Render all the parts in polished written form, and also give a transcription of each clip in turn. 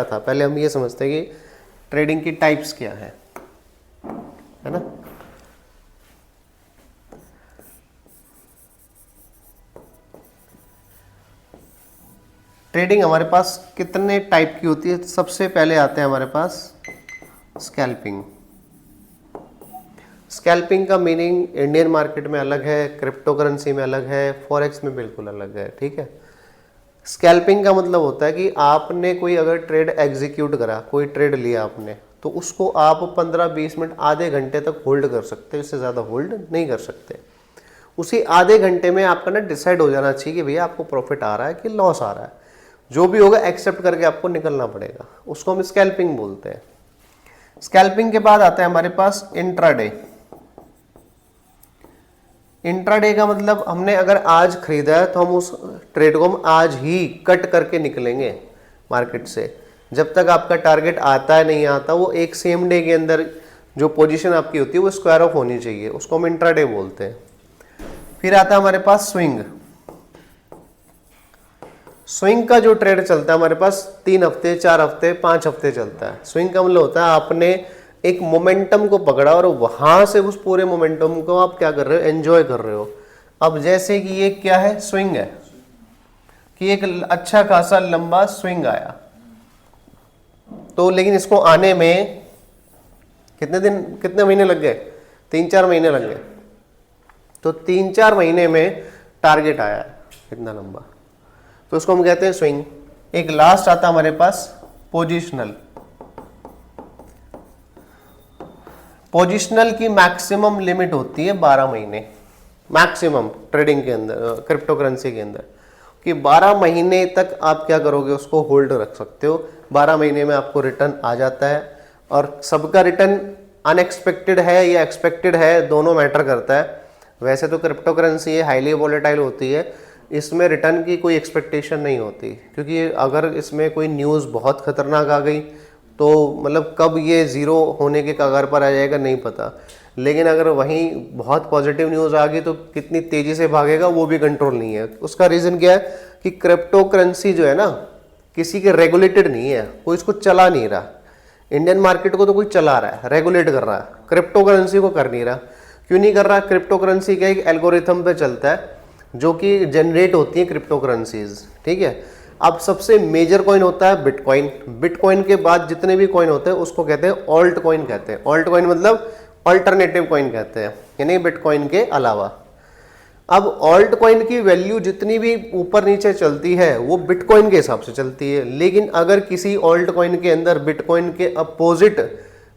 था। पहले हम ये समझते हैं कि ट्रेडिंग की टाइप्स क्या है ना। ट्रेडिंग हमारे पास कितने टाइप की होती है। सबसे पहले आते हैं हमारे पास स्कैल्पिंग। स्कैल्पिंग का मीनिंग इंडियन मार्केट में अलग है, क्रिप्टो करेंसी में अलग है, फॉरेक्स में बिल्कुल अलग है। ठीक है, स्कैल्पिंग का मतलब होता है कि आपने कोई अगर ट्रेड एग्जीक्यूट करा, कोई ट्रेड लिया आपने, तो उसको आप 15-20 मिनट आधे घंटे तक होल्ड कर सकते हो, इससे ज़्यादा होल्ड नहीं कर सकते। उसी आधे घंटे में आपका ना डिसाइड हो जाना चाहिए कि भैया आपको प्रॉफिट आ रहा है कि लॉस आ रहा है। जो भी होगा एक्सेप्ट करके आपको निकलना पड़ेगा, उसको हम स्कैल्पिंग बोलते हैं। स्कैल्पिंग के बाद आता है हमारे पास इंट्राडे। इंट्राडे का मतलब हमने अगर आज खरीदा है तो हम उस ट्रेड को हम आज ही कट करके निकलेंगे मार्केट से। जब तक आपका टारगेट आता है नहीं आता, वो एक सेम डे के अंदर जो पोजीशन आपकी होती है वो स्क्वायर ऑफ होनी चाहिए, उसको हम इंट्राडे बोलते हैं। फिर आता है हमारे पास स्विंग। स्विंग का जो ट्रेड चलता है हमारे पास 3 हफ्ते, 4 हफ्ते, 5 हफ्ते चलता है। स्विंग का मतलब होता है आपने एक मोमेंटम को पकड़ा और वहां से उस पूरे मोमेंटम को आप क्या कर रहे हो, एंजॉय कर रहे हो। अब जैसे कि ये क्या है, स्विंग है कि एक अच्छा खासा लंबा स्विंग आया, तो लेकिन इसको आने में कितने दिन, कितने महीने लग गए, 3-4 महीने लग गए। तो 3-4 महीने में टारगेट आया इतना लंबा, तो उसको हम कहते हैं स्विंग। एक लास्ट आता हमारे पास पोजिशनल। पोजिशनल की मैक्सिमम लिमिट होती है 12 महीने, मैक्सिमम ट्रेडिंग के अंदर, क्रिप्टो करेंसी के अंदर, कि 12 महीने तक आप क्या करोगे, उसको होल्ड रख सकते हो। 12 महीने में आपको रिटर्न आ जाता है, और सबका रिटर्न अनएक्सपेक्टेड है या एक्सपेक्टेड है, दोनों मैटर करता है। वैसे तो क्रिप्टो करेंसी है, हाईली वॉलेटाइल होती है, इसमें रिटर्न की कोई एक्सपेक्टेशन नहीं होती, क्योंकि अगर इसमें कोई न्यूज़ बहुत खतरनाक आ गई तो मतलब कब ये ज़ीरो होने के कगार पर आ जाएगा नहीं पता। लेकिन अगर वहीं बहुत पॉजिटिव न्यूज़ आ गई तो कितनी तेज़ी से भागेगा वो भी कंट्रोल नहीं है। उसका रीज़न क्या है कि क्रिप्टो करेंसी जो है ना, किसी के रेगुलेटेड नहीं है, कोई इसको चला नहीं रहा। इंडियन मार्केट को तो कोई चला रहा है, रेगुलेट कर रहा है, क्रिप्टो करेंसी को कर नहीं रहा। क्यों नहीं कर रहा? क्रिप्टो करेंसी का एक एल्गोरिथम पे चलता है जो कि जनरेट होती है क्रिप्टो करेंसीज। ठीक है, अब सबसे मेजर कॉइन होता है बिटकॉइन। बिटकॉइन के बाद जितने भी कॉइन होते हैं उसको कहते हैं ऑल्ट कॉइन कहते हैं। ऑल्ट कॉइन मतलब अल्टरनेटिव कॉइन कहते हैं, यानी बिटकॉइन के अलावा। अब ऑल्ट कॉइन की वैल्यू जितनी भी ऊपर नीचे चलती है वो बिटकॉइन के हिसाब से चलती है, लेकिन अगर किसी ऑल्ट कॉइन के अंदर बिटकॉइन के अपोजिट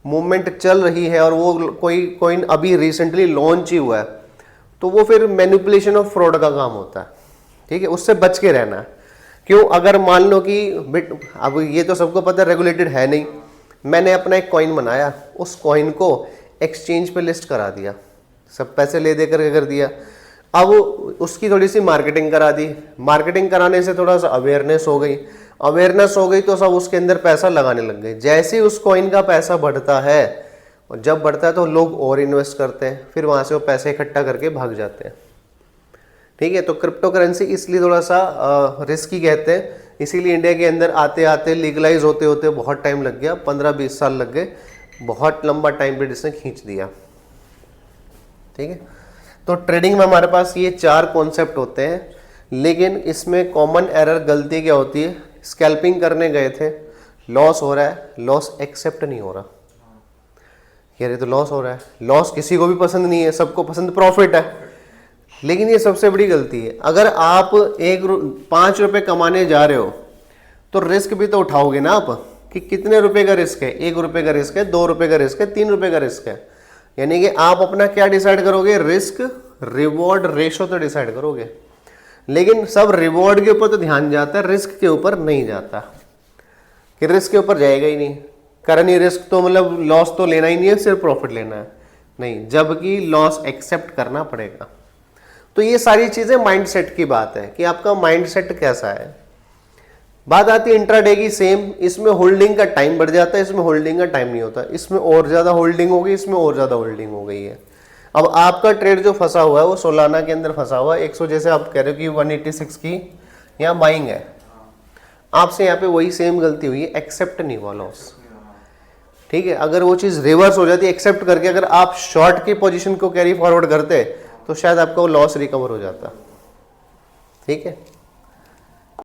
मूवमेंट चल रही है और वो कोई कॉइन अभी रिसेंटली लॉन्च ही हुआ है, तो वो फिर मैनिपुलेशन ऑफ फ्रॉड का काम होता है। ठीक है, उससे बच के रहना है। क्यों? अगर मान लो कि अब ये तो सबको पता है रेगुलेटेड है नहीं, मैंने अपना एक कॉइन बनाया, उस कॉइन को एक्सचेंज पे लिस्ट करा दिया, सब पैसे ले दे करके कर दिया। अब उसकी थोड़ी सी मार्केटिंग करा दी, मार्केटिंग कराने से थोड़ा सा अवेयरनेस हो गई, अवेयरनेस हो गई तो सब उसके अंदर पैसा लगाने लग गए। जैसे ही उस कॉइन का पैसा बढ़ता है, और जब बढ़ता है तो लोग और इन्वेस्ट करते हैं, फिर वहाँ से वो पैसे इकट्ठा करके भाग जाते हैं। ठीक है, तो क्रिप्टो करेंसी इसलिए थोड़ा सा रिस्की कहते हैं, इसीलिए इंडिया के अंदर आते आते लीगलाइज होते होते बहुत टाइम लग गया, 15-20 साल लग गए, बहुत लंबा टाइम पीरियड इसने खींच दिया। ठीक है, तो ट्रेडिंग में हमारे पास ये 4 कॉन्सेप्ट होते हैं, लेकिन इसमें कॉमन एरर, गलती क्या होती है, स्कैल्पिंग करने गए थे, लॉस हो रहा है, लॉस एक्सेप्ट नहीं हो रहा। कह रहे तो लॉस हो रहा है, लॉस किसी को भी पसंद नहीं है, सबको पसंद प्रॉफिट है, लेकिन ये सबसे बड़ी गलती है। अगर आप 5 रुपए कमाने जा रहे हो तो रिस्क भी तो उठाओगे ना आप, कि कितने रुपए का रिस्क है, 1 रुपए का रिस्क है, 2 रुपए का रिस्क है, 3 रुपए का रिस्क है। यानी कि आप अपना क्या डिसाइड करोगे, रिस्क रिवॉर्ड रेशो तो डिसाइड करोगे, लेकिन सब रिवॉर्ड के ऊपर तो ध्यान जाता है, रिस्क के ऊपर नहीं जाता, कि रिस्क के ऊपर जाएगा ही नहीं। करनी रिस्क तो मतलब लॉस तो लेना ही नहीं है, सिर्फ प्रॉफिट लेना है, नहीं, जबकि लॉस एक्सेप्ट करना पड़ेगा। तो ये सारी चीजें माइंडसेट की बात है कि आपका माइंडसेट कैसा है। बात आती है इंट्राडे की, सेम, इसमें होल्डिंग का टाइम बढ़ जाता है, इसमें होल्डिंग का टाइम नहीं होता, इसमें और ज्यादा होल्डिंग हो गई, इसमें और ज्यादा होल्डिंग हो गई है। अब आपका ट्रेड जो फंसा हुआ है वो सोलाना के अंदर फंसा हुआ है 100, जैसे आप कह रहे हो कि 186 की यहाँ बाइंग है, आपसे यहाँ पे वही सेम गलती हुई है, एक्सेप्ट नहीं हुआ लॉस। ठीक है, अगर वो चीज़ रिवर्स हो जाती, एक्सेप्ट करके अगर आप शॉर्ट की पोजीशन को कैरी फॉरवर्ड करते तो शायद आपका वो लॉस रिकवर हो जाता। ठीक है।